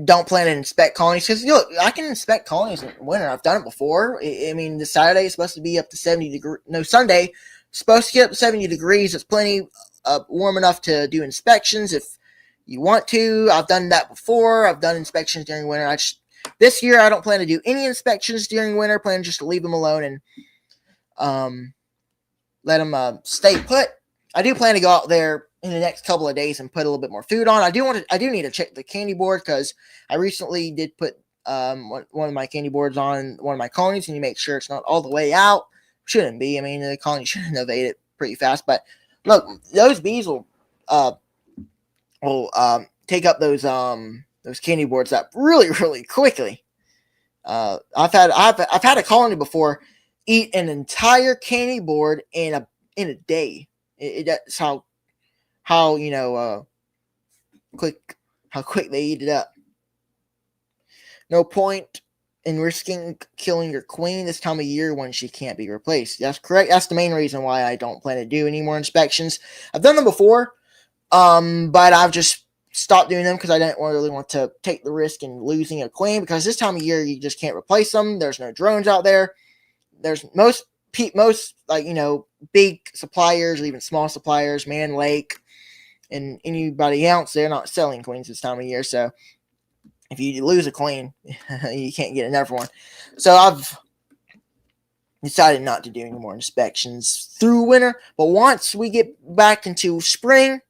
don't plan to inspect colonies because I can inspect colonies in winter. I've done it before. I mean, the Saturday is supposed to be up to 70 degrees. No, Sunday supposed to get up to 70 degrees. It's plenty warm enough to do inspections if you want to. I've done that before. I've done inspections during winter. This year I don't plan to do any inspections during winter. I plan just to leave them alone and let them stay put. I do plan to go out there in the next couple of days and put a little bit more food on. I do need to check the candy board because I recently did put one of my candy boards on one of my colonies, and you make sure it's not all the way out. Shouldn't be. I mean, the colony should innovate it pretty fast. But look, those bees will take up those candy boards up really, really quickly. I've had a colony before eat an entire candy board in a day. That's how quick they eat it up. No point in risking killing your queen this time of year when she can't be replaced. That's correct. That's the main reason why I don't plan to do any more inspections. I've done them before, but I've just stopped doing them because I didn't really want to take the risk in losing a queen, because this time of year you just can't replace them. There's no drones out there. There's most big suppliers or even small suppliers, Man Lake and anybody else, they're not selling queens this time of year. So if you lose a queen, you can't get another one. So I've decided not to do any more inspections through winter. But once we get back into spring,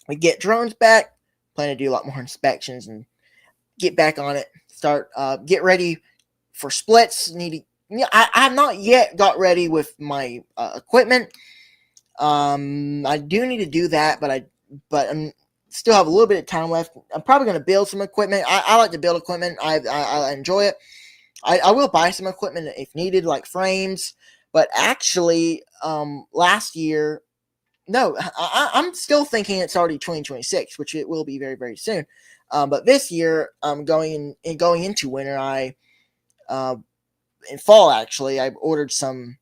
we get drones back, plan to do a lot more inspections and get back on it. Start get ready for splits. I have not yet got ready with my equipment. I do need to do that, but I still have a little bit of time left. I'm probably going to build some equipment. I like to build equipment. I enjoy it. I will buy some equipment if needed, like frames. But actually, last year, no, I'm still thinking it's already 2026, which it will be very, very soon. But this year, going into winter, in fall actually, I ordered some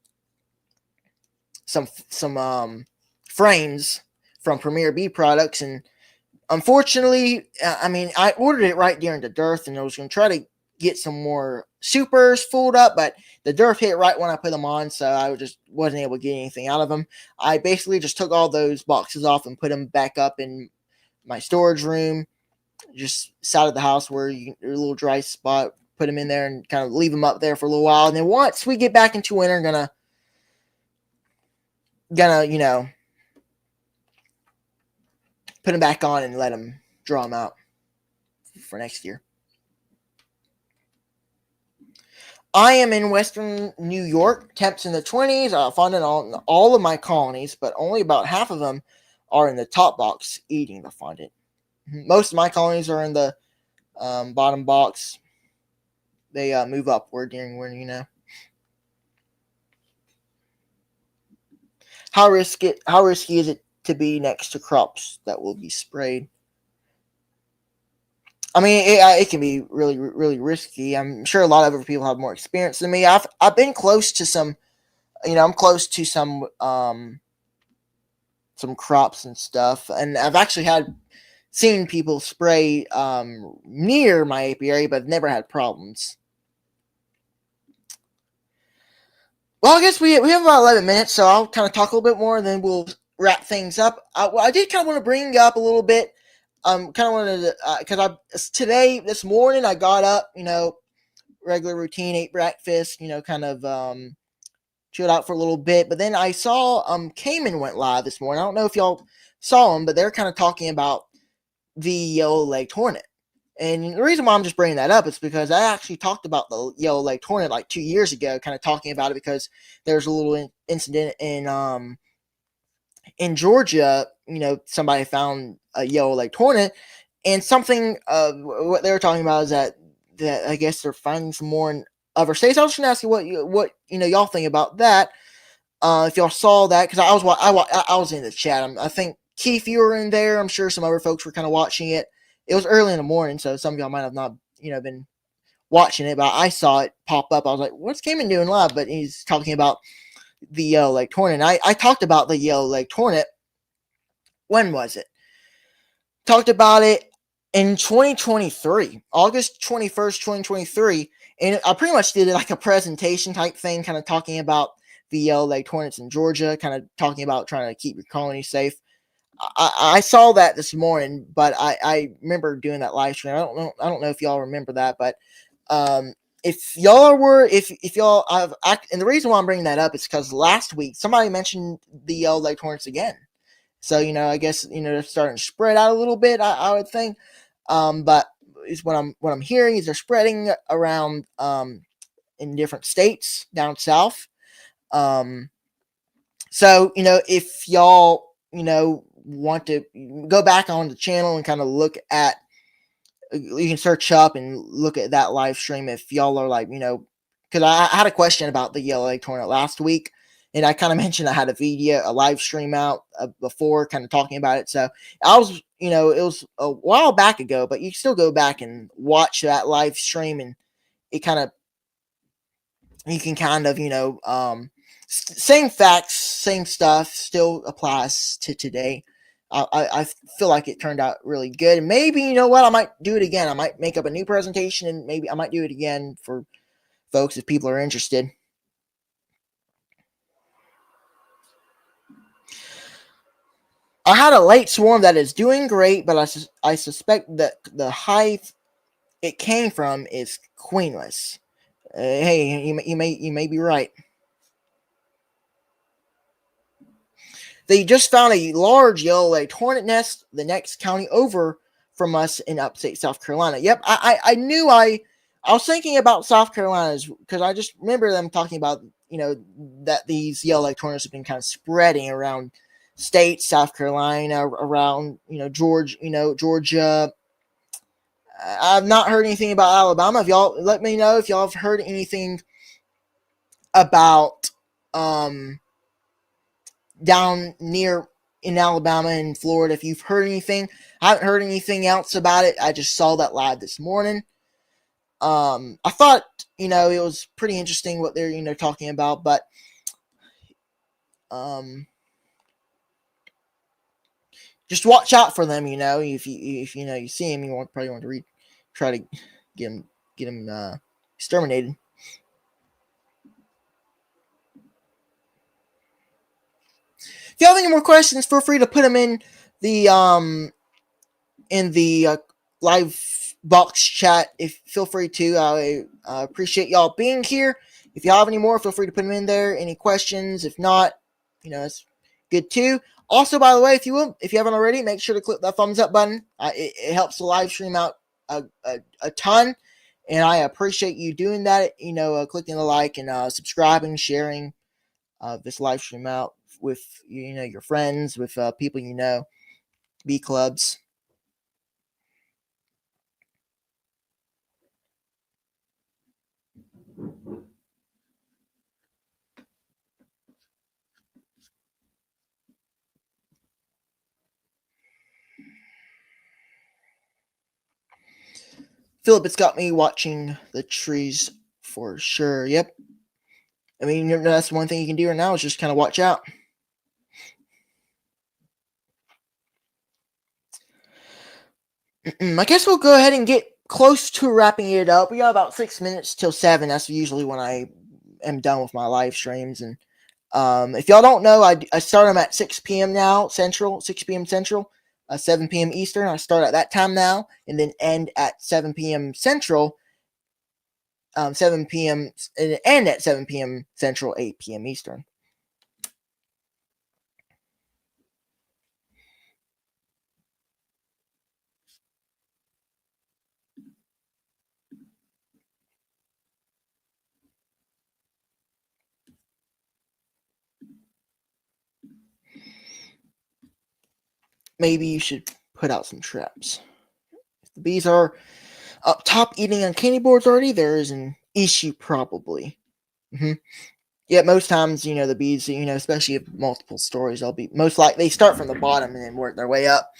frames from Premier Bee Products, and unfortunately, I ordered it right during the dearth, and I was going to try to get some more supers fooled up, but the dearth hit right when I put them on, so I just wasn't able to get anything out of them. I basically just took all those boxes off and put them back up in my storage room, just side of the house where a little dry spot. Put them in there and kind of leave them up there for a little while, and then once we get back into winter, gonna put them back on and let them draw them out for next year. I am in Western New York. Temps in the 20s. I found it on all of my colonies, but only about half of them are in the top box eating the fondant. Most of my colonies are in the bottom box. They move upward during winter, How risky is it to be next to crops that will be sprayed? I mean, it can be really, really risky. I'm sure a lot of other people have more experience than me. I've been close to some, I'm close to some crops and stuff, and I've actually seen people spray near my apiary, but I've never had problems. Well, I guess we have about 11 minutes, so I'll kind of talk a little bit more, and then we'll wrap things up. I did kind of want to bring up a little bit. Kind of wanted to, because this morning, I got up, regular routine, ate breakfast, kind of chilled out for a little bit. But then I saw Cayman went live this morning. I don't know if y'all saw them, but they're kind of talking about the yellow-legged hornet. And the reason why I'm just bringing that up is because I actually talked about the yellow-legged hornet like 2 years ago, kind of talking about it because there's a little incident in Georgia, somebody found a yellow leg tortoise, and something what they were talking about is that I guess they're finding some more in other states. I was just gonna ask you what y'all think about that. If y'all saw that, because I was in the chat. I think Keith, you were in there. I'm sure some other folks were kind of watching it. It was early in the morning, so some of y'all might have not been watching it, but I saw it pop up. I was like, "What's Cayman doing live?" But he's talking about the yellow leg tortoise. And I talked about the yellow leg tortoise. When was it? Talked about it in 2023, August 21st, 2023, and I pretty much did it like a presentation type thing, kind of talking about the yellow leg tortoise in Georgia, kind of talking about trying to keep your colony safe. I saw that this morning, but I remember doing that live stream. I don't know if y'all remember that, but if y'all were, if y'all have, and the reason why I'm bringing that up is because last week somebody mentioned the yellow leg tortoise again. So I guess they're starting to spread out a little bit. I would think, but is what I'm hearing is they're spreading around in different states down south. So if y'all want to go back on the channel and kind of look at, you can search up and look at that live stream if y'all are like, because I had a question about the yellow leg tortoise last week, and I kind of mentioned I had a live stream out before, kind of talking about it. So I was, it was a while back ago, but you can still go back and watch that live stream, and it kind of, you can kind of, same facts, same stuff still applies to today. I feel like it turned out really good. And maybe, I might do it again. I might make up a new presentation, and maybe I might do it again for folks if people are interested. I had a late swarm that is doing great, but I suspect that the hive it came from is queenless. Hey, you may be right. They just found a large yellow leg hornet nest the next county over from us in upstate South Carolina. Yep, I knew I was thinking about South Carolina because I just remember them talking about that these yellow leg tortoises have been kind of spreading around states, South Carolina, around Georgia. I've not heard anything about Alabama. If y'all let me know if y'all have heard anything about down near in Alabama and Florida. If you've heard anything, I haven't heard anything else about it. I just saw that live this morning. I thought it was pretty interesting what they're talking about, but just watch out for them. If you see them, you probably want to try to get them exterminated. If you have any more questions, feel free to put them in the live box chat. If feel free to. I appreciate y'all being here. If you have any more, feel free to put them in there. Any questions? If not, it's good too. Also, by the way, if you haven't already, make sure to click that thumbs up button. It helps the live stream out a ton, and I appreciate you doing that. Clicking the like and subscribing, sharing this live stream out with your friends, with people bee clubs. Philip, it's got me watching the trees for sure. Yep. I mean, that's one thing you can do right now is just kind of watch out. I guess we'll go ahead and get close to wrapping it up. We got about 6 minutes till 7. That's usually when I am done with my live streams. And if y'all don't know, I start them at 6 p.m. now, Central, 6 p.m. Central, 7 p.m. Eastern. I start at that time now and then end at 7 p.m. Central, 7 p.m. and end at 7 p.m. Central, 8 p.m. Eastern. maybe you should put out some traps. If the bees are up top eating on candy boards already, there is an issue probably. Yeah, most times, the bees, especially if multiple stories, they'll be most likely they start from the bottom and then work their way up.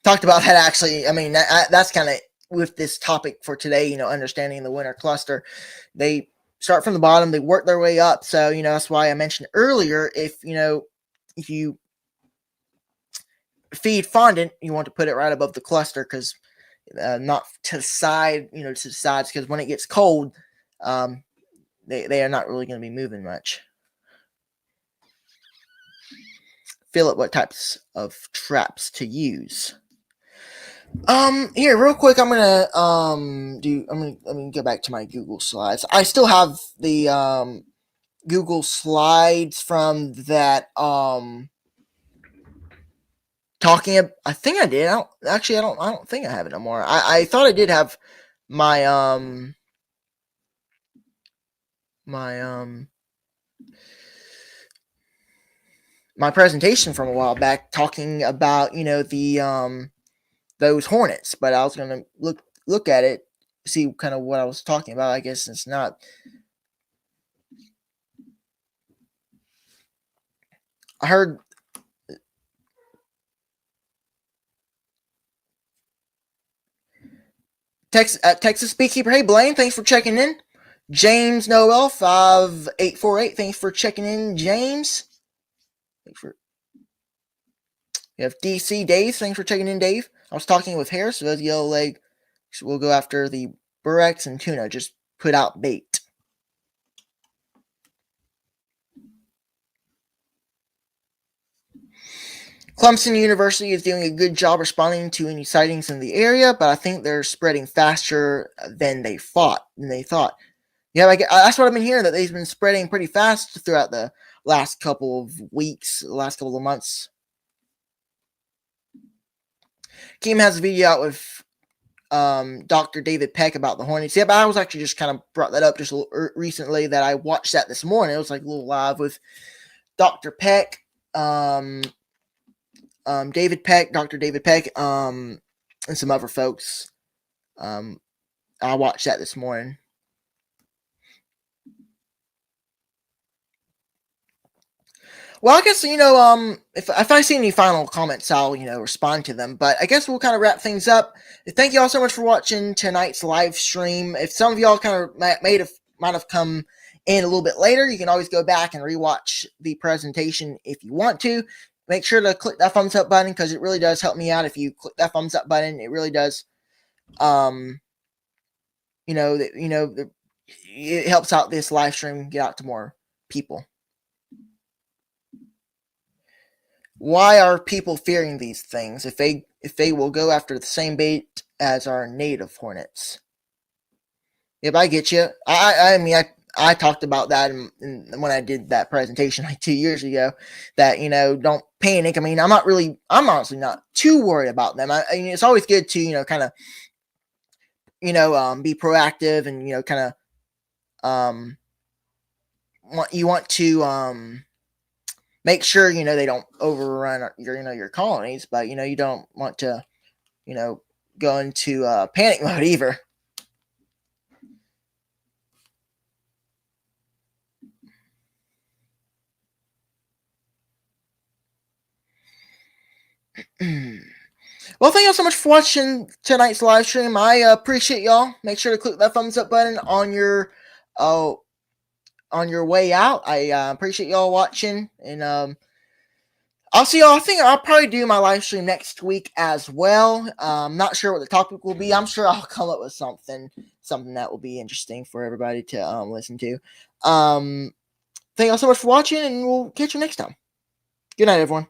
Talked about that actually. I mean, that's kind of with this topic for today, understanding the winter cluster. They start from the bottom, they work their way up. So, that's why I mentioned earlier, if you feed fondant, you want to put it right above the cluster, because not to the side, to the sides, because when it gets cold, they are not really going to be moving much. Feel it what types of traps to use. Here, real quick, I'm gonna let me go back to my Google Slides. I still have the Google Slides from that talking. I think I did. I don't think I have it no more. I thought I did have my my presentation from a while back talking about the those hornets, but I was gonna look at it, see kind of what I was talking about. I guess it's not. I heard Texas Beekeeper. Hey Blaine, thanks for checking in. James Noel 5848, thanks for checking in, James. Thanks for. You have DC Dave, thanks for checking in, Dave. I was talking with Harris, so those yellow leg. So we'll go after the Burex and tuna. Just put out bait. Clemson University is doing a good job responding to any sightings in the area, but I think they're spreading faster than they thought. Yeah, that's what I've been hearing, that they've been spreading pretty fast throughout the last couple of weeks, last couple of months. Keem has a video out with Dr. David Peck about the hornets. Yeah, but I was actually just kind of brought that up just recently, that I watched that this morning. It was like a little live with Dr. Peck, David Peck, Dr. David Peck, and some other folks. I watched that this morning. Well, I guess, if I see any final comments, I'll, respond to them. But I guess we'll kind of wrap things up. Thank you all so much for watching tonight's live stream. If some of y'all kind of might have come in a little bit later, you can always go back and rewatch the presentation if you want to. Make sure to click that thumbs up button, because it really does help me out. If you click that thumbs up button, it really does, it helps out this live stream get out to more people. Why are people fearing these things if they will go after the same bait as our native hornets? Yep, I get you. I mean, I talked about that when I did that presentation like 2 years ago, that, don't panic. I mean, I'm honestly not too worried about them. I mean, it's always good to, kind of, be proactive, and, kind of, you want to, make sure, they don't overrun your colonies, but, you don't want to, go into panic mode either. Well, thank y'all so much for watching tonight's live stream. I appreciate y'all. Make sure to click that thumbs up button on your way out. I appreciate y'all watching, and I'll see y'all. I think I'll probably do my live stream next week as well. I'm not sure what the topic will be. I'm sure I'll come up with something that will be interesting for everybody to listen to. Thank y'all so much for watching, and we'll catch you next time. Good night, everyone.